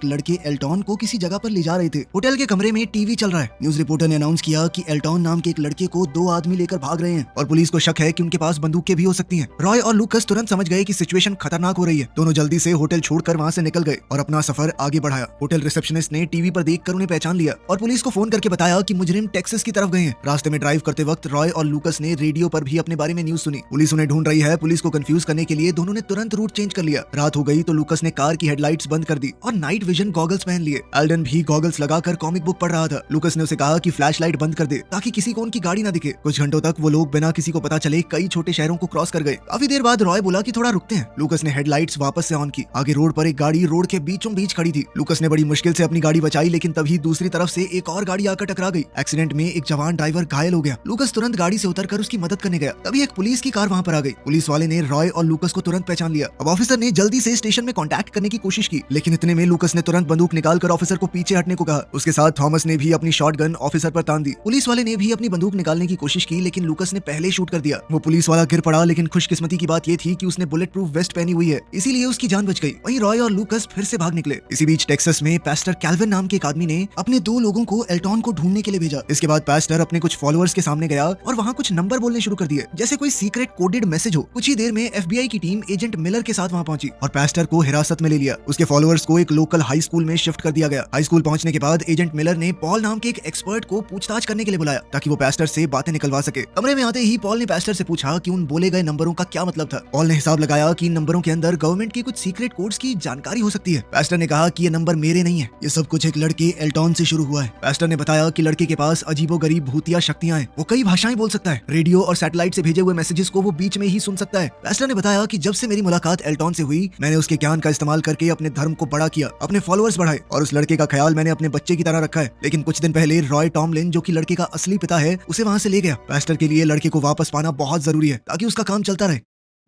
एक लड़के एल्टॉन को किसी जगह पर ले जा रहे थे। होटल के कमरे में टीवी चल रहा है। न्यूज रिपोर्टर ने अनाउंस किया कि एल्टॉन नाम के एक लड़के को 2 आदमी लेकर भाग रहे हैं और पुलिस को शक है कि उनके पास बंदूकें भी हो सकती हैं। रॉय और लूकस तुरंत समझ गए कि सिचुएशन खतरनाक हो रही है। दोनों जल्दी से होटल छोड़कर वहां से निकल गए और अपना सफर आगे बढ़ाया। होटल रिसेप्शनिस्ट ने टीवी पर देखकर उन्हें पहचान लिया और पुलिस को फोन करके बताया कि मुजरिम टेक्सास की तरफ गए हैं। रास्ते में ड्राइव करते वक्त रॉय और लूकस ने रेडियो पर भी अपने बारे में न्यूज सुनी। पुलिस उन्हें ढूंढ रही है। पुलिस को कंफ्यूज करने के लिए दोनों ने तुरंत रूट चेंज कर लिया। रात हो गई तो लूकस ने कार की हेडलाइट्स बंद कर दी और नाइट विजन गॉगल्स पहन लिए। एल्डन भी गॉगल्स लगाकर कॉमिक बुक पढ़ रहा था। लूकस ने उसे कहा कि फ्लैशलाइट बंद कर दे ताकि किसी को उनकी गाड़ी ना दिखे। कुछ घंटों तक वो लोग बिना किसी को पता चले कई छोटे शहरों को क्रॉस कर गए। काफी देर बाद रॉय बोला कि थोड़ा रुकते हैं। लूकस ने हेडलाइट्स वापस से ऑन की। आगे रोड पर एक गाड़ी रोड के बीचों बीच खड़ी थी। लूकस ने बड़ी मुश्किल से अपनी गाड़ी बचाई, लेकिन तभी दूसरी तरफ से एक और गाड़ी आकर टकरा गई। एक्सीडेंट में एक जवान ड्राइवर घायल हो गया। लूकस तुरंत गाड़ी से उतरकर उसकी मदद करने गया। तभी एक पुलिस की कार वहां पर आ गई। पुलिस वाले ने रॉय और लूकस को तुरंत पहचान लिया। अब ऑफिसर ने जल्दी से स्टेशन में कांटेक्ट करने की कोशिश की, लेकिन इतने में लूकस ने तुरंत बंदूक निकालकर ऑफिसर को पीछे हटने को कहा। उसके साथ थॉमस ने भी अपनी शॉटगन ऑफिसर पर तान दी। पुलिस वाले ने भी अपनी बंदूक निकालने की कोशिश की, लेकिन लूकस ने पहले शूट कर दिया। वो पुलिस वाला गिर पड़ा, लेकिन खुशकिस्मती की बात ये थी कि उसने बुलेट प्रूफ वेस्ट पहनी हुई है, इसीलिए उसकी जान बच गई। वहीं रॉय और लूकस फिर से भाग निकले। इसी बीच टेक्सास में पैस्टर कैल्विन नाम के एक आदमी ने अपने 2 लोगों को एल्टॉन को ढूंढने के लिए भेजा। इसके बाद पैस्टर अपने कुछ फॉलोअर्स के सामने गया और वहाँ कुछ नंबर बोलने शुरू कर दिए, जैसे कोई सीक्रेट कोडेड मैसेज हो। कुछ ही देर में FBI की टीम एजेंट मिलर के साथ वहाँ पहुंची और पैस्टर को हिरासत में ले लिया। उसके फॉलोअर्स को एक लोकल हाई स्कूल में शिफ्ट कर दिया गया। हाई स्कूल पहुंचने के बाद एजेंट मिलर ने पॉल नाम के एक एक्सपर्ट को पूछताछ करने के लिए बुलाया ताकि वो पैस्टर से बातें निकलवा सके। कमरे में आते ही पॉल ने पैस्टर से पूछा कि उन बोले गए नंबरों का क्या मतलब था। पॉल ने हिसाब लगाया कि इन नंबरों के अंदर गवर्नमेंट के कुछ सीक्रेट कोड्स की जानकारी हो सकती है। पैस्टर ने कहा कि ये नंबर मेरे नहीं है, ये सब कुछ एक लड़के एल्टॉन से शुरू हुआ है। पैस्टर ने बताया कि लड़के के पास अजीबोगरीब भूतिया शक्तियां हैं। वो कई भाषाएं बोल सकता है। रेडियो और सैटेलाइट से भेजे हुए मैसेजेस को वो बीच में ही सुन सकता है। पैस्टर ने बताया कि जब से मेरी मुलाकात एल्टॉन से हुई, मैंने उसके ज्ञान का इस्तेमाल करके अपने धर्म को बड़ा किया, अपने फॉलोअर्स बढ़ाए और उस लड़के का ख्याल मैंने अपने बच्चे की तरह रखा है। लेकिन कुछ दिन पहले रॉय टॉमलिन, जो कि लड़के का असली पिता है, उसे वहां से ले गया। पैस्टर के लिए लड़के को वापस पाना बहुत जरूरी है ताकि उसका काम चलता रहे।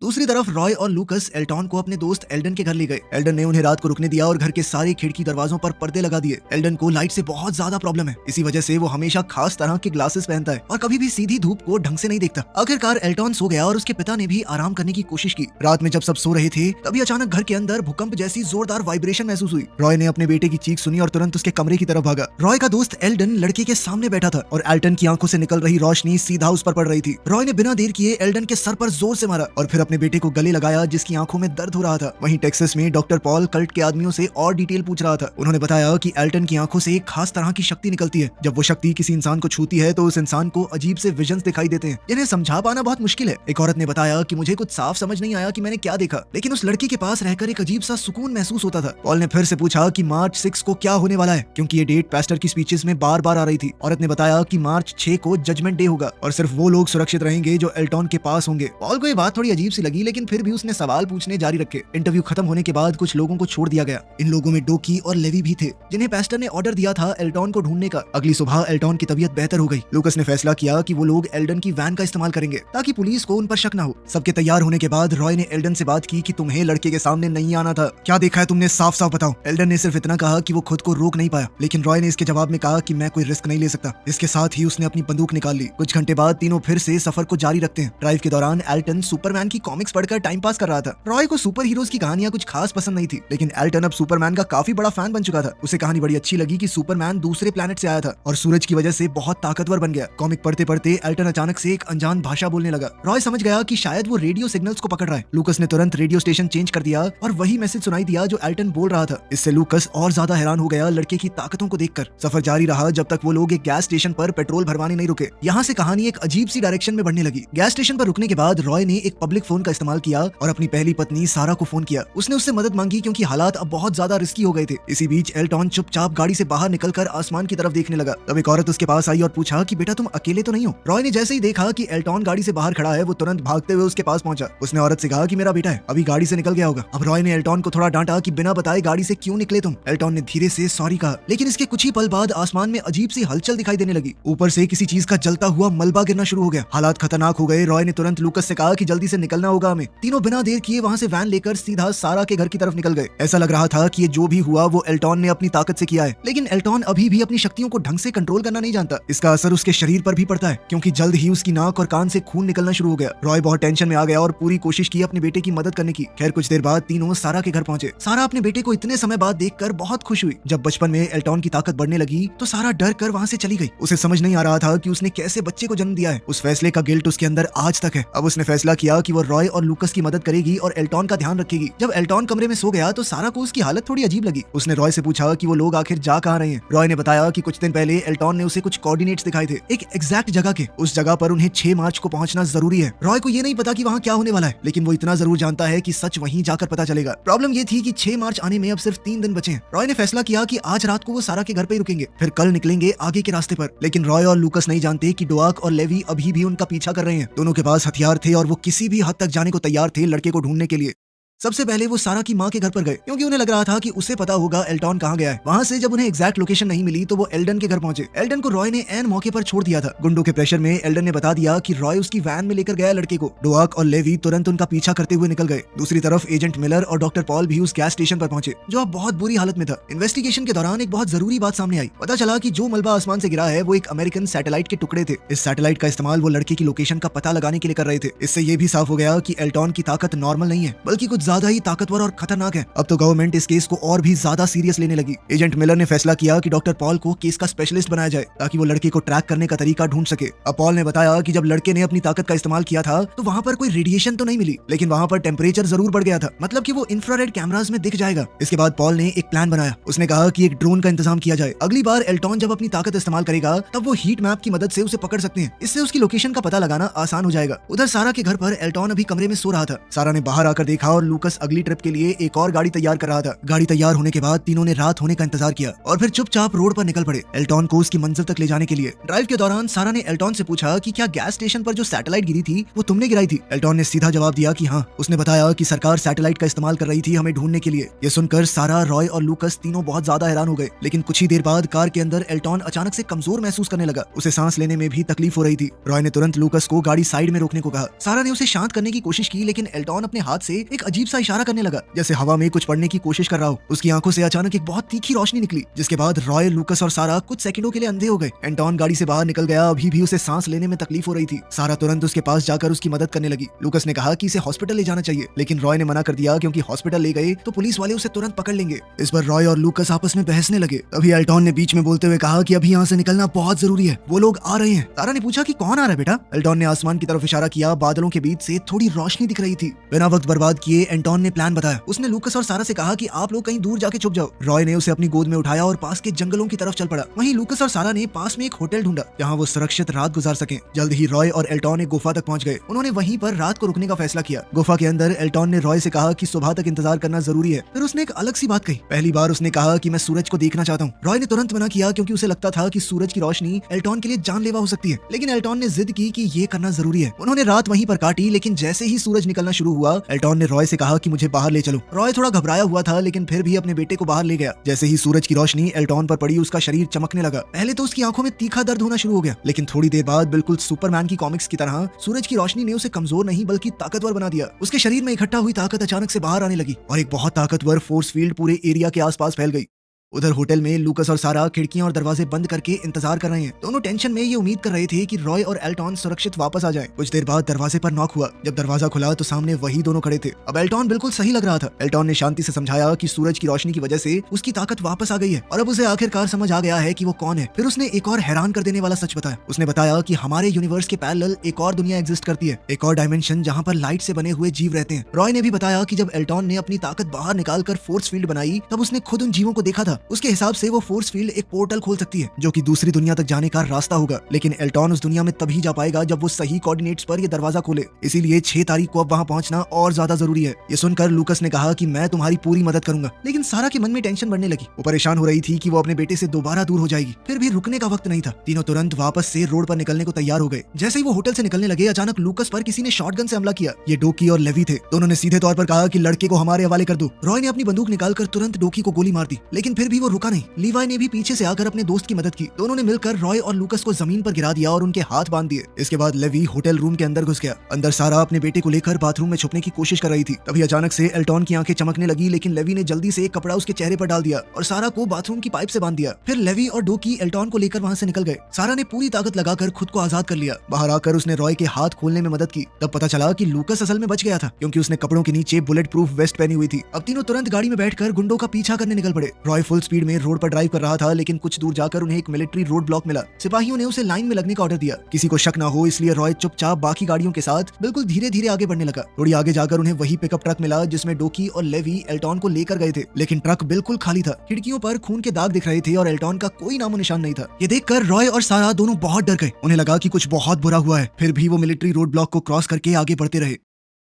दूसरी तरफ रॉय और लूकस एल्टॉन को अपने दोस्त एल्डन के घर ले गए। एल्डन ने उन्हें रात को रुकने दिया और घर के सारे खिड़की दरवाजों पर पर्दे लगा दिए। एल्डन को लाइट से बहुत ज्यादा प्रॉब्लम है, इसी वजह से वो हमेशा खास तरह के ग्लासेस पहनता है और कभी भी सीधी धूप को ढंग से नहीं देखता। आखिरकार एल्टॉन सो गया और उसके पिता ने भी आराम करने की कोशिश की। रात में जब सब सो रहे थे, तभी अचानक घर के अंदर भूकंप जैसी जोरदार वाइब्रेशन महसूस हुई। रॉय ने अपने बेटे की चीख सुनी और तुरंत उसके कमरे की तरफ भागा। रॉय का दोस्त एल्डन लड़के के सामने बैठा था और एल्टन की आंखों से निकल रही रोशनी सीधा उस पर पड़ रही थी। रॉय ने बिना देर किए एल्डन के सर पर जोर से मारा और फिर अपने बेटे को गले लगा जिसकी आंखों में दर्द हो रहा था। वहीं टेक्सास में डॉक्टर पॉल कल्ट के आदमियों से और डिटेल पूछ रहा था। उन्होंने बताया कि एल्टन की आंखों से एक खास तरह की शक्ति निकलती है। जब वो शक्ति किसी इंसान को छूती है तो उस इंसान को अजीब से विजन्स दिखाई देते हैं, जिन्हें समझा पाना बहुत मुश्किल है। एक औरत ने बताया कि मुझे कुछ साफ समझ नहीं आया कि मैंने क्या देखा, लेकिन उस लड़के के पास रहकर एक अजीब सा सुकून महसूस होता था। पॉल ने फिर से पूछा कि मार्च 6 को क्या होने वाला है, क्योंकि ये डेट पैस्टर की स्पीचेस में बार बार आ रही थी। औरत ने बताया कि मार्च 6 को जजमेंट डे होगा और सिर्फ वो लोग सुरक्षित रहेंगे जो एल्टॉन के पास होंगे। पॉल को ये बात थोड़ी अजीब सी लगी, लेकिन फिर भी उसने सवाल पूछने जारी रखे। इंटरव्यू खत्म होने के बाद कुछ लोगों को छोड़ दिया गया। इन लोगों में डोकी और लेवी भी थे, जिन्हें पैस्टर ने ऑर्डर दिया था एल्टॉन को ढूंढने का। अगली सुबह एल्टॉन की तबीयत बेहतर हो गई। लूकस ने फैसला किया कि वो लोग एल्डन की वैन का इस्तेमाल करेंगे ताकि पुलिस को उन पर शक न हो। सबके तैयार होने के बाद रॉय ने एल्डन से बात की कि तुम्हें लड़के के सामने नहीं आना था, क्या देखा है तुमने, साफ साफ बताओ। एल्डन ने सिर्फ इतना कहा कि वो खुद को रोक नहीं पाया, लेकिन रॉय ने इसके जवाब में कहा कि मैं कोई रिस्क नहीं ले सकता। इसके साथ ही उसने अपनी बंदूक निकाल ली। कुछ घंटे बाद तीनों फिर से सफर को जारी रखते हैं। ड्राइव के दौरान एल्टन सुपरमैन की कॉमिक्स पढ़कर टाइम पास कर रहा था। रॉय को सुपर हीरोज की कहानियां कुछ खास पसंद नहीं थी, लेकिन एल्टन अब सुपरमैन का काफी बड़ा फैन बन चुका था। उसे कहानी बड़ी अच्छी लगी कि सुपरमैन दूसरे प्लेनेट से आया था और सूरज की वजह से बहुत ताकतवर बन गया। कॉमिक पढ़ते पढ़ते एल्टन अचानक से एक अनजान भाषा बोलने लगा। रॉय समझ गया कि शायद वो रेडियो सिग्नल्स को पकड़ रहा है। लूकस ने तुरंत रेडियो स्टेशन चेंज कर दिया और वही मैसेज सुनाई दिया जो एल्टन बोल रहा था। इससे लूकस और ज्यादा हैरान हो गया लड़के की ताकतों को देखकर। सफर जारी रहा जब तक वो लोग एक गैस स्टेशन पर पेट्रोल भरवाने नहीं रुके। यहाँ से कहानी एक अजीब सी डायरेक्शन में बढ़ने लगी। गैस स्टेशन पर रुकने के बाद रॉय ने एक पब्लिक फोन का इस्तेमाल किया और अपनी पहली पत्नी सारा को फोन किया। उसने उससे मदद मांगी क्योंकि हालात अब बहुत ज्यादा रिस्की हो गए थे। इसी बीच एल्टॉन चुपचाप गाड़ी से बाहर निकलकर आसमान की तरफ देखने लगा। तब एक औरत उसके पास आई और पूछा कि बेटा तुम अकेले तो नहीं हो। रॉय ने जैसे ही देखा कि एल्टॉन गाड़ी से बाहर खड़ा है, वो तुरंत भागते हुए उसके पास पहुंचा। उसने औरत से कहा कि मेरा बेटा है, अभी गाड़ी से निकल गया होगा। अब रॉय ने एल्टॉन को थोड़ा डांटा कि बिना बताए गाड़ी से क्यों निकले तुम। एल्टॉन ने धीरे से सॉरी कहा, लेकिन इसके कुछ ही पल बाद आसमान में अजीब सी हलचल दिखाई देने लगी। ऊपर से किसी चीज का जलता हुआ मलबा गिरना शुरू हो गया। हालात खतरनाक हो गए। रॉय ने तुरंत लूकस से कहा कि जल्दी से निकलना रहना होगा हमें। तीनों बिना देर किए वहाँ से वैन लेकर सीधा सारा के घर की तरफ निकल गए। ऐसा लग रहा था कि ये जो भी हुआ वो एल्टॉन ने अपनी ताकत से किया है, लेकिन एल्टॉन अभी भी अपनी शक्तियों को ढंग से कंट्रोल करना नहीं जानता। इसका असर उसके शरीर पर भी पड़ता है, क्योंकि जल्द ही उसकी नाक और कान से खून निकलना शुरू हो गया। रॉय बहुत टेंशन में आ गया और पूरी कोशिश की अपने बेटे की मदद करने की। खैर कुछ देर बाद तीनों सारा के घर पहुंचे। सारा अपने बेटे को इतने समय बाद देखकर बहुत खुश हुई। जब बचपन में एल्टॉन की ताकत बढ़ने लगी तो सारा डर कर वहाँ से चली गई। उसे समझ नहीं आ रहा था कि उसने कैसे बच्चे को जन्म दिया है। उस फैसले का गिल्ट उसके अंदर आज तक है। अब उसने फैसला किया कि वो रॉय और लूकस की मदद करेगी और एल्टॉन का ध्यान रखेगी। जब एल्टॉन कमरे में सो गया तो सारा को उसकी हालत थोड़ी अजीब लगी। उसने रॉय से पूछा कि वो लोग आखिर जा कहाँ रहे हैं। रॉय ने बताया कि कुछ दिन पहले एल्टॉन ने उसे कुछ कोऑर्डिनेट्स दिखाए थे, एक एग्जैक्ट जगह के। उस जगह पर उन्हें 6 मार्च को पहुंचना जरूरी है। रॉय को ये नहीं पता कि वहाँ क्या होने वाला है, लेकिन वो इतना जरूर जानता है कि सच वहीं जाकर पता चलेगा। प्रॉब्लम ये थी कि 6 मार्च आने में अब सिर्फ 3 दिन बचे हैं। रॉय ने फैसला किया कि आज रात को वो सारा के घर पे ही रुकेंगे, फिर कल निकलेंगे आगे के रास्ते पर। लेकिन रॉय और लूकस नहीं जानते कि डुआक और लेवी अभी भी उनका पीछा कर रहे हैं। दोनों के पास हथियार थे और वो किसी भी हद तक जाने को तैयार थे लड़के को ढूंढने के लिए। सबसे पहले वो सारा की माँ के घर पर गए, क्योंकि उन्हें लग रहा था कि उसे पता होगा एल्टॉन कहाँ गया है। वहाँ से जब उन्हें एग्जैक्ट लोकेशन नहीं मिली तो वो एल्डन के घर पहुंचे। एल्डन को रॉय ने एन मौके पर छोड़ दिया था। गुंडों के प्रेशर में एल्डन ने बता दिया कि रॉय उसकी वैन में लेकर गया लड़के को। डुआक और लेवी तुरंत उनका पीछा करते हुए निकल गए। दूसरी तरफ एजेंट मिलर और डॉक्टर पॉल भी उस गैस स्टेशन पर पहुंचे, जो अब बहुत बुरी हालत में था। इन्वेस्टिगेशन के दौरान एक बहुत जरूरी बात सामने आई। पता चला कि जो मलबा आसमान से गिरा है वो एक अमेरिकन सैटेलाइट के टुकड़े थे। इस सैटेलाइट का इस्तेमाल वो लड़के की लोकेशन का पता लगाने के लिए कर रहे थे। इससे ये भी साफ हो गया कि एल्टॉन की ताकत नॉर्मल नहीं है, बल्कि कुछ ज्यादा ही ताकतवर और खतरनाक है। अब तो गवर्नमेंट इस केस को और भी ज्यादा सीरियस लेने लगी। एजेंट मिलर ने फैसला किया कि डॉक्टर पॉल को केस का स्पेशलिस्ट बनाया जाए, ताकि वो लड़के को ट्रैक करने का तरीका ढूंढ सके। अब पॉल ने बताया कि जब लड़के ने अपनी ताकत का इस्तेमाल किया था तो वहाँ पर कोई रेडिएशन तो नहीं मिली, लेकिन वहाँ पर टेम्परेचर जरूर बढ़ गया था, मतलब कि वो इंफ्रारेड कैमरास में दिख जाएगा। इसके बाद पॉल ने एक प्लान बनाया। उसने कहा कि एक ड्रोन का इंतजाम किया जाए। अगली बार एल्टॉन जब अपनी ताकत इस्तेमाल करेगा तब वो हीट मैप की मदद से उसे पकड़ सकते हैं। इससे उसकी लोकेशन का पता लगाना आसान हो जाएगा। उधर सारा के घर पर एल्टॉन अभी कमरे में सो रहा था। सारा ने बाहर आकर देखा और लूकस अगली ट्रिप के लिए एक और गाड़ी तैयार कर रहा था। गाड़ी तैयार होने के बाद तीनों ने रात होने का इंतजार किया और फिर चुपचाप रोड पर निकल पड़े एल्टॉन को उसकी मंजिल तक ले जाने के लिए। ड्राइव के दौरान सारा ने एल्टॉन से पूछा कि क्या गैस स्टेशन पर जो सैटेलाइट गिरी थी वो तुमने गिराई थी। एल्टॉन ने सीधा जवाब दिया कि हाँ। उसने बताया कि सरकार सैटेलाइट का इस्तेमाल कर रही थी हमें ढूंढने के लिए। ये सुनकर सारा, रॉय और लूकस तीनों बहुत ज्यादा हैरान हो गए। लेकिन कुछ ही देर बाद कार के अंदर एल्टॉन अचानक से कमजोर महसूस करने लगा। उसे सांस लेने में भी तकलीफ हो रही थी। रॉय ने तुरंत लूकस को गाड़ी साइड में रोकने को कहा। सारा ने उसे शांत करने की कोशिश की, लेकिन एल्टॉन अपने हाथ से एक अजीब सा इशारा करने लगा, जैसे हवा में कुछ पढ़ने की कोशिश कर रहा हो। उसकी आंखों से अचानक एक बहुत तीखी रोशनी निकली, जिसके बाद रॉय, लूकस और सारा कुछ सेकंडों के लिए अंधे हो गए। एल्टॉन गाड़ी से बाहर निकल गया। अभी भी उसे सांस लेने में तकलीफ हो रही थी। सारा तुरंत उसके पास जाकर उसकी मदद करने लगी। लूकस ने कहा कि इसे हॉस्पिटल ले जाना चाहिए, लेकिन रॉय ने मना कर दिया, क्योंकि हॉस्पिटल ले गए तो पुलिस वाले उसे तुरंत पकड़ लेंगे। इस पर रॉय और लूकस आपस में बहसने लगे। तभी एल्टॉन ने बीच में बोलते हुए कहा कि अभी यहाँ से निकलना बहुत जरूरी है, वो लोग आ रहे हैं। सारा ने पूछा कि कौन आ रहा है बेटा। एल्टॉन ने आसमान की तरफ इशारा किया। बादलों के बीच से थोड़ी रोशनी दिख रही थी। बिना वक्त बर्बाद किए एल्टॉन ने प्लान बताया। उसने लूकस और सारा से कहा कि आप लोग कहीं दूर जाके छुप जाओ। रॉय ने उसे अपनी गोद में उठाया और पास के जंगलों की तरफ चल पड़ा। वहीं लूकस और सारा ने पास में एक होटल ढूंढा जहां वो सुरक्षित रात गुजार सकें। जल्द ही रॉय और एल्टॉन एक गुफा तक पहुंच गए। उन्होंने वहीं पर रात को रुकने का फैसला किया। गुफा के अंदर एल्टॉन ने रॉय से कहा कि सुबह तक इंतजार करना जरूरी है। फिर उसने एक अलग सी बात कही। पहली बार उसने कहा कि मैं सूरज को देखना चाहता हूँ। रॉय ने तुरंत मना किया, क्योंकि उसे लगता था कि सूरज की रोशनी एल्टॉन के लिए जानलेवा हो सकती है। लेकिन एल्टॉन ने जिद की कि ये करना जरूरी है। उन्होंने रात वहीं पर काटी, लेकिन जैसे ही सूरज निकलना शुरू हुआ एल्टॉन ने रॉय से कहा कि मुझे बाहर ले चलो। रॉय थोड़ा घबराया हुआ था, लेकिन फिर भी अपने बेटे को बाहर ले गया। जैसे ही सूरज की रोशनी एल्टॉन पर पड़ी उसका शरीर चमकने लगा। पहले तो उसकी आंखों में तीखा दर्द होना शुरू हो गया, लेकिन थोड़ी देर बाद बिल्कुल सुपरमैन की कॉमिक्स की तरह सूरज की रोशनी ने उसे कमजोर नहीं बल्कि ताकतवर बना दिया। उसके शरीर में इकट्ठा हुई ताकत अचानक से बाहर आने लगी और एक बहुत ताकतवर फोर्स फील्ड पूरे एरिया के आसपास फैल गई। उधर होटल में लूकस और सारा खिड़कियां और दरवाजे बंद करके इंतजार कर रहे हैं। दोनों टेंशन में ये उम्मीद कर रहे थे कि रॉय और एल्टॉन सुरक्षित वापस आ जाएं। कुछ देर बाद दरवाजे पर नॉक हुआ। जब दरवाजा खुला तो सामने वही दोनों खड़े थे। अब एल्टॉन बिल्कुल सही लग रहा था। एल्टॉन ने शांति से समझाया कि सूरज की रोशनी की वजह से उसकी ताकत वापस आ गई है और अब उसे आखिरकार समझ आ गया है कि वो कौन है। फिर उसने एक और हैरान कर देने वाला सच बताया। उसने बताया कि हमारे यूनिवर्स के पैरेलल एक और दुनिया एग्जिस्ट करती है, एक और डायमेंशन जहाँ पर लाइट से बने हुए जीव रहते हैं। रॉय ने भी बताया कि जब एल्टॉन ने अपनी ताकत बाहर निकालकर फोर्स फील्ड बनाई तब उसने खुद उन जीवों को देखा था। उसके हिसाब से फोर्स फील्ड एक पोर्टल खोल सकती है जो कि दूसरी दुनिया तक जाने का रास्ता होगा। लेकिन एल्टॉन उस दुनिया में तभी जा पाएगा जब वो सही कोऑर्डिनेट्स पर ये दरवाजा खोले। इसीलिए 6 तारीख को अब वहां पहुंचना और ज्यादा जरूरी है। ये सुनकर लूकस ने कहा कि मैं तुम्हारी पूरी मदद करूंगा। लेकिन सारा के मन में टेंशन बढ़ने लगी। वो परेशान हो रही थी कि वो अपने बेटे से दोबारा दूर हो जाएगी। फिर भी रुकने का वक्त नहीं था। तीनों तुरंत वापस से रोड पर निकलने को तैयार हो गए। जैसे ही वो होटल से निकलने लगे अचानक लूकस पर किसी ने शॉटगन से हमला किया। ये डोकी और लेवी थे। दोनों ने सीधे तौर पर कहा कि लड़के को हमारे हवाले कर दो। रॉय ने अपनी बंदूक निकालकर तुरंत डोकी को गोली मार दी, लेकिन फिर फिर भी वो रुका नहीं। लीवाई ने भी पीछे से आकर अपने दोस्त की मदद की। दोनों ने मिलकर रॉय और लूकस को जमीन पर गिरा दिया और उनके हाथ बांध दिए। इसके बाद लेवी होटल रूम के अंदर घुस गया। अंदर सारा अपने बेटे को लेकर बाथरूम में छुपने की कोशिश कर रही थी। तभी अचानक से एल्टॉन की आंखें चमकने लगी, लेकिन लेवी ने जल्दी से एक कपड़ा उसके चेहरे पर डाल दिया और सारा को बाथरूम की पाइप से बांध दिया। फिर लेवी और डोकी एल्टॉन को लेकर वहां से निकल गए। सारा ने पूरी ताकत लगाकर खुद को आजाद कर लिया। बाहर आकर उसने रॉय के हाथ खोलने में मदद की। तब पता चला कि लूकस असल में बच गया था, क्योंकि उसने कपड़ों के नीचे बुलेट प्रूफ वेस्ट पहनी हुई थी। अब तीनों तुरंत गाड़ी में बैठकर गुंडों का पीछा करने निकल पड़े। रॉय फुल स्पीड में रोड पर ड्राइव कर रहा था, लेकिन कुछ दूर जाकर उन्हें एक मिलिट्री रोड ब्लॉक मिला। सिपाहियों ने उसे लाइन में लगने का ऑर्डर दिया। किसी को शक न हो इसलिए रॉय चुपचाप बाकी गाड़ियों के साथ बिल्कुल धीरे धीरे आगे बढ़ने लगा। थोड़ी आगे जाकर उन्हें वही पिकअप ट्रक मिला जिसमें डोकी और लेवी एल्टॉन को लेकर गए थे, लेकिन ट्रक बिल्कुल खाली था। खिड़कियों पर खून के दाग दिख रहे थे और एल्टॉन का कोई नामो निशान नहीं था। ये देखकर रॉय और सारा दोनों बहुत डर गए। उन्हें लगा कि कुछ बहुत बुरा हुआ है। फिर भी वो मिलिट्री रोड ब्लॉक को क्रॉस करके आगे बढ़ते रहे।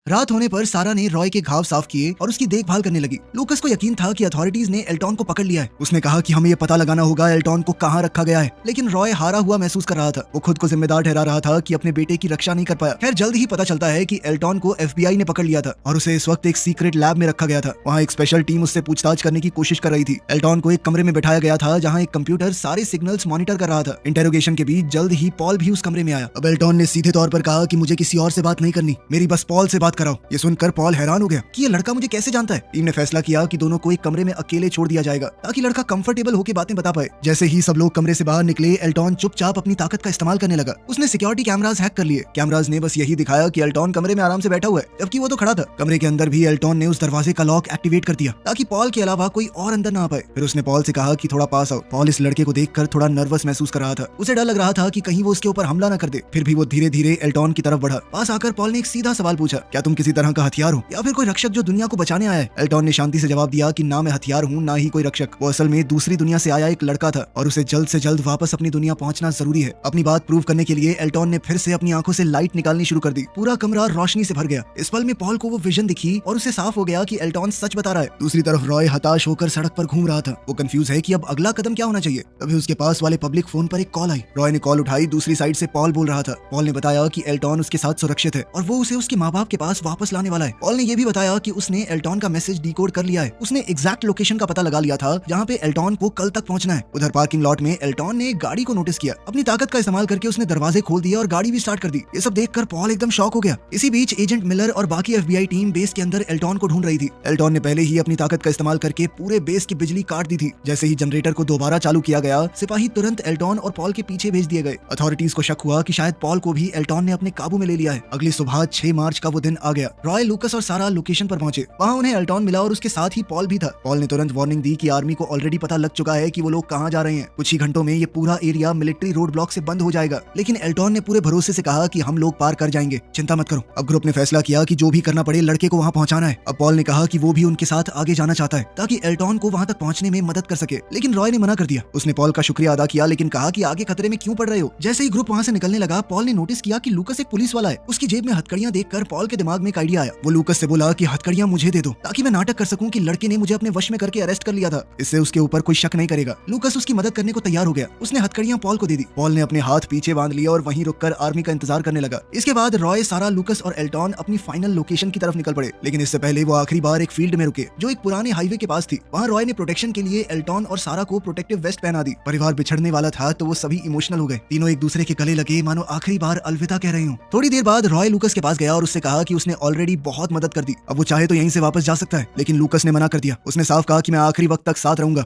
रात होने पर सारा ने रॉय के घाव साफ किए और उसकी देखभाल करने लगी। लूकस को यकीन था कि अथॉरिटीज ने एल्टॉन को पकड़ लिया है। उसने कहा कि हमें ये पता लगाना होगा एल्टॉन को कहाँ रखा गया है, लेकिन रॉय हारा हुआ महसूस कर रहा था। वो खुद को जिम्मेदार ठहरा रहा था कि अपने बेटे की रक्षा नहीं कर पाया। खैर जल्द ही पता चलता है कि एल्टॉन को FBI ने पकड़ लिया था और उसे इस वक्त एक सीक्रेट लैब में रखा गया था। वहाँ एक स्पेशल टीम उससे पूछताछ करने की कोशिश कर रही थी। एल्टॉन को एक कमरे में बैठाया गया था जहाँ एक कंप्यूटर सारे सिग्नल्स मॉनिटर कर रहा था। इंटेरोगेशन के बीच जल्द ही पॉल भी उस कमरे में आया। अब एल्टॉन ने सीधे तौर पर कहा कि मुझे किसी और से बात नहीं करनी, मेरी बस पॉल से बात कराओ। ये सुनकर पॉल हैरान हो गया कि ये लड़का मुझे कैसे जानता है। टीम ने फैसला किया कि दोनों को एक कमरे में अकेले छोड़ दिया जाएगा ताकि लड़का कंफर्टेबल होकर बातें बता पाए। जैसे ही सब लोग कमरे से बाहर निकले, एल्टॉन चुपचाप अपनी ताकत का इस्तेमाल करने लगा। उसने सिक्योरिटी कैमरास हैक कर लिए। कैमरास ने बस यही दिखाया कि एल्टॉन कमरे में आराम से बैठा हुआ है, जबकि वो तो खड़ा था। कमरे के अंदर भी एल्टॉन ने उस दरवाजे का लॉक एक्टिवेट कर दिया ताकि पॉल के अलावा कोई और अंदर ना आ पाए। फिर उसने पॉल से कहा कि थोड़ा पास आओ। पॉल इस लड़के को देखकर थोड़ा नर्वस महसूस कर रहा था। उसे डर लग रहा था कि कहीं वो उसके ऊपर हमला न कर दे। फिर भी वो धीरे धीरे एल्टॉन की तरफ बढ़ा। पास आकर पॉल ने एक सीधा सवाल पूछा, क्या तुम किसी तरह का हथियार हो या फिर कोई रक्षक जो दुनिया को बचाने आया है? एल्टॉन ने शांति से जवाब दिया कि ना मैं हथियार हूँ ना ही कोई रक्षक। वो असल में दूसरी दुनिया से आया एक लड़का था और उसे जल्द से जल्द वापस अपनी दुनिया पहुंचना जरूरी है। अपनी बात प्रूव करने के लिए एल्टॉन ने फिर से अपनी आंखों से लाइट निकालनी शुरू कर दी। पूरा कमरा रोशनी से भर गया। इस पल में पॉल को वो विजन दिखी और उसे साफ हो गया कि एल्टॉन सच बता रहा है। दूसरी तरफ रॉय हताश होकर सड़क पर घूम रहा था। वो कंफ्यूज है कि अब अगला कदम क्या होना चाहिए। तभी उसके पास वाले पब्लिक फोन पर एक कॉल आई। रॉय ने कॉल उठाई। दूसरी साइड से पॉल बोल रहा था। पॉल ने बताया कि एल्टॉन उसके साथ सुरक्षित है और वो उसे उसके माँ बाप के पास वापस लाने वाला है। पॉल ने यह भी बताया कि उसने एल्टॉन का मैसेज डिकोड कर लिया है। उसने एग्जैक्ट लोकेशन का पता लगा लिया था जहाँ पे एल्टॉन को कल तक पहुंचना है। उधर पार्किंग लॉट में एल्टॉन ने एक गाड़ी को नोटिस किया। अपनी ताकत का इस्तेमाल करके उसने दरवाजे खोल दिए और गाड़ी भी स्टार्ट कर दी। ये सब देखकर पॉल एकदम शॉक हो गया। इसी बीच एजेंट मिलर और बाकी FBI टीम बेस के अंदर एल्टॉन को ढूंढ रही थी। एल्टॉन ने पहले ही अपनी ताकत का इस्तेमाल करके पूरे बेस की बिजली काट दी थी। जैसे ही जनरेटर को दोबारा चालू किया गया, सिपाही तुरंत एल्टॉन और पॉल के पीछे भेज दिए गए। अथॉरिटीज को शक हुआ कि शायद पॉल को भी एल्टॉन ने अपने काबू में ले लिया है। अगली सुबह 6 मार्च का वो दिन आ गया। रॉय, लूकस और सारा लोकेशन पर पहुंचे। वहाँ उन्हें एल्टॉन मिला और उसके साथ ही पॉल भी था। पॉल ने तुरंत वार्निंग दी कि आर्मी को ऑलरेडी पता लग चुका है कि वो लोग कहाँ जा रहे हैं। कुछ ही घंटों में ये पूरा एरिया मिलिट्री रोड ब्लॉक से बंद हो जाएगा। लेकिन एल्टॉन ने पूरे भरोसे से कहा कि हम लोग पार कर जाएंगे, चिंता मत करो। अब ग्रुप ने फैसला किया कि जो भी करना पड़े लड़के को वहाँ पहुँचाना है। अब पॉल ने कहा कि वो भी उनके साथ आगे जाना चाहता है ताकि एल्टॉन को वहाँ तक पहुँचने में मदद कर सके। लेकिन रॉय ने मना कर दिया। उसने पॉल का शुक्रिया अदा किया, लेकिन कहा कि आगे खतरे में क्यों पड़ रहे हो। जैसे ही ग्रुप वहाँ से निकलने लगा, पॉल ने नोटिस किया कि लूकस एक पुलिस वाला है। उसकी जेब में हथकड़ियां देखकर पॉल के दिमाग में एक आइडिया आया। वो लूकस से बोला कि हथकड़ियां मुझे दे दो ताकि मैं नाटक कर सकूं कि लड़के ने मुझे अपने वश में करके अरेस्ट कर लिया था। इससे उसके ऊपर कोई शक नहीं करेगा। लूकस उसकी मदद करने को तैयार हो गया। उसने हथकड़ियां पॉल को दे दी। पॉल ने अपने हाथ पीछे बांध लिया और वहीं रुककर आर्मी का इंतजार करने लगा। इसके बाद रॉय, सारा, लूकस और एल्टॉन अपनी फाइनल लोकेशन की तरफ निकल पड़े। लेकिन इससे पहले वो आखिरी बार एक फील्ड में रुके जो एक पुराने हाईवे के पास थी। वहाँ रॉय ने प्रोटेक्शन के लिए एल्टॉन और सारा को प्रोटेक्टिव वेस्ट पहना दी। परिवार बिछड़ने वाला था तो वो सभी इमोशनल हो गए। तीनों एक दूसरे के गले लगे मानो आखिरी बार अलविदा कह रहे हो। थोड़ी देर बाद रॉय लूकस के पास गया और उससे कहा कि उसने ऑलरेडी बहुत मदद कर दी। अब वो चाहे तो यहीं से वापस जा सकता है। लेकिन लूकस ने मना कर दिया। उसने साफ कहा कि मैं आखिरी वक्त तक साथ रहूंगा।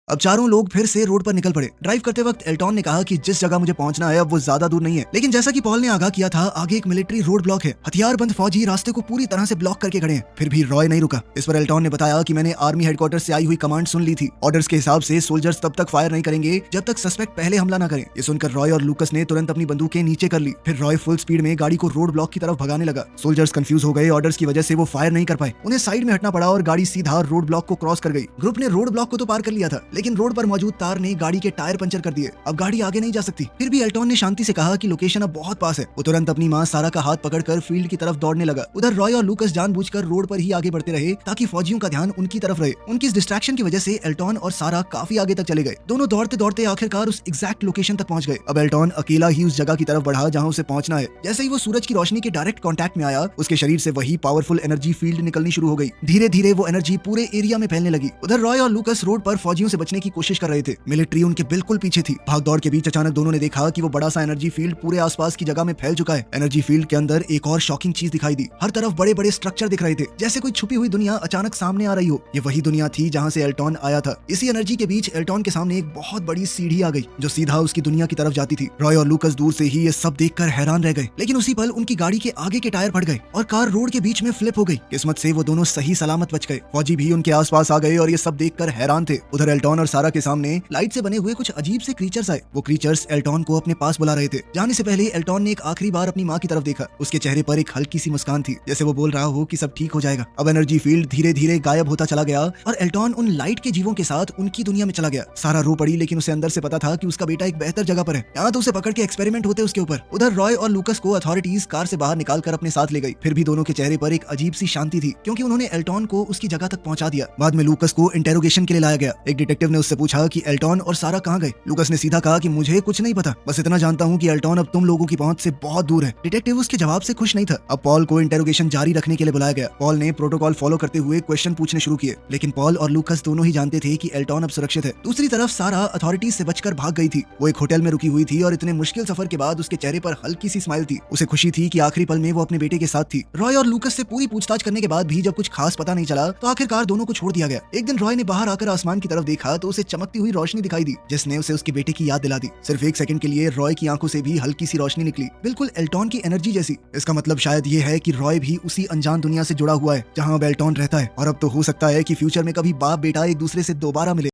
अब चारों लोग फिर से रोड पर निकल पड़े। ड्राइव करते वक्त एल्टॉन ने कहा कि जिस जगह मुझे पहुंचना है अब वो ज्यादा दूर नहीं है। लेकिन जैसा कि पॉल ने आगाह किया था, आगे एक मिलिट्री रोड ब्लॉक है। हथियारबंद फौजी रास्ते को पूरी तरह से ब्लॉक करके खड़े हैं। फिर भी रॉय नहीं रुका। इस पर एल्टॉन ने बताया कि मैंने आर्मी हेडक्वार्टर से आई हुई कमांड सुन ली थी। ऑर्डर्स के हिसाब से सोल्जर्स तब तक फायर नहीं करेंगे जब तक सस्पेक्ट पहले हमला न करें। ये सुनकर रॉय और लूकस ने तुरंत अपनी बंदूकें नीचे कर ली। फिर रॉय फुल स्पीड में गाड़ी को रोड ब्लॉक की तरफ भगाने लगा। सोल्जर्स कंफ्यूज हो गए। ऑर्डर्स की वजह से वो फायर नहीं कर पाए। उन्हें साइड में हटना पड़ा और गाड़ी सीधा रोड ब्लॉक को क्रॉस कर गई। ग्रुप ने रोड ब्लॉक को तो पार कर लिया था, लेकिन रोड पर मौजूद तार ने गाड़ी के टायर पंचर कर दिए। अब गाड़ी आगे नहीं जा सकती। फिर भी एल्टॉन ने शांति से कहा कि लोकेशन अब बहुत पास है। वो तुरंत अपनी मां सारा का हाथ पकड़कर फील्ड की तरफ दौड़ने लगा। उधर रॉय और लूकस जानबूझकर रोड पर ही आगे बढ़ते रहे ताकि फौजियों का ध्यान उनकी तरफ रहे। उनकी इस डिस्ट्रैक्शन की वजह से एल्टॉन और सारा काफी आगे तक चले गए। दोनों दौड़ते दौड़ते आखिरकार उस एग्जैक्ट लोकेशन तक पहुंच गए। अब एल्टॉन अकेला ही उस जगह की तरफ बढ़ा जहां उसे पहुंचना है। जैसे ही वो सूरज की रोशनी के डायरेक्ट कांटेक्ट में आया, उसके शरीर से वही पावरफुल एनर्जी फील्ड निकलनी शुरू हो गई। धीरे धीरे वो एनर्जी पूरे एरिया में फैलने लगी। उधर रॉय और लूकस रोड पर फौजियों से बचे बचने की कोशिश कर रहे थे। मिलिट्री उनके बिल्कुल पीछे थी। भागदौड़ के बीच अचानक दोनों ने देखा कि वो बड़ा सा एनर्जी फील्ड पूरे आसपास की जगह में फैल चुका है। एनर्जी फील्ड के अंदर एक और शॉकिंग चीज दिखाई दी। हर तरफ बड़े बड़े स्ट्रक्चर दिख रहे थे, जैसे कोई छुपी हुई दुनिया अचानक सामने आ रही हो। ये वही दुनिया थी जहाँ से एल्टॉन आया था। इसी एनर्जी के बीच एल्टॉन के सामने एक बहुत बड़ी सीढ़ी आ गई जो सीधा उसकी दुनिया की तरफ जाती थी। रॉय और लूकस दूर से ही ये सब देखकर हैरान रह गए, लेकिन उसी पल उनकी गाड़ी के आगे के टायर फट गए और कार रोड के बीच में फ्लिप हो गई। किस्मत से वो दोनों सही सलामत बच गए। फौजी भी उनके आसपास आ गए और ये सब देखकर हैरान थे। उधर एल्टॉन और सारा के सामने लाइट से बने हुए कुछ अजीब से क्रीचर्स आए। वो क्रीचर्स एल्टॉन को अपने पास बुला रहे थे। जाने से पहले एल्टॉन ने एक आखिरी बार अपनी माँ की तरफ देखा। उसके चेहरे पर एक हल्की सी मुस्कान थी, जैसे वो बोल रहा हो कि सब ठीक हो जाएगा। अब एनर्जी फील्ड धीरे धीरे गायब होता चला गया और एल्टॉन उन लाइट के जीवों के साथ उनकी दुनिया में चला गया। सारा रो पड़ी, लेकिन उसे अंदर से पता था कि उसका बेटा एक बेहतर जगह पर है। यहाँ तो उसे पकड़ के एक्सपेरिमेंट होते उसके ऊपर। उधर रॉय और लूकस को अथॉरिटीज कार से बाहर निकालकर अपने साथ ले गई। फिर भी दोनों के चेहरे पर एक अजीब सी शांति थी, क्योंकि उन्होंने एल्टॉन को उसकी जगह तक पहुंचा दिया। बाद में लूकस को इंटेरोगेशन के लिए लाया गया। एक डिटेक्टिव ने उससे पूछा कि एल्टॉन और सारा कहाँ गए। लूकस ने सीधा कहा कि मुझे कुछ नहीं पता, बस इतना जानता हूँ कि एल्टॉन अब तुम लोगों की पहुंच से बहुत दूर है। डिटेक्टिव उसके जवाब से खुश नहीं था। अब पॉल को इंटेरोगेशन जारी रखने के लिए बुलाया गया। पॉल ने प्रोटोकॉल फॉलो करते हुए क्वेश्चन पूछने शुरू किए, लेकिन पॉल और लूकस दोनों ही जानते थे कि एल्टॉन अब सुरक्षित है। दूसरी तरफ सारा अथॉरिटीज से बचकर भाग गई थी। वो एक होटल में रुकी हुई थी और इतने मुश्किल सफर के बाद उसके चेहरे पर हल्की सी स्माइल थी। उसे खुशी थी कि आखिरी पल में वो अपने बेटे के साथ थी। रॉय और लूकस से पूरी पूछताछ करने के बाद भी जब कुछ खास पता नहीं चला तो आखिरकार दोनों को छोड़ दिया गया। एक दिन रॉय ने बाहर आकर आसमान की तरफ देखा तो उसे चमकती हुई रोशनी दिखाई दी, जिसने उसे उसके बेटे की याद दिला दी। सिर्फ एक सेकंड के लिए रॉय की आंखों से भी हल्की सी रोशनी निकली, बिल्कुल एल्टॉन की एनर्जी जैसी। इसका मतलब शायद ये है कि रॉय भी उसी अनजान दुनिया से जुड़ा हुआ है जहाँ अब एल्टॉन रहता है। और अब तो हो सकता है कि फ्यूचर में कभी बाप बेटा एक दूसरे से दोबारा मिले।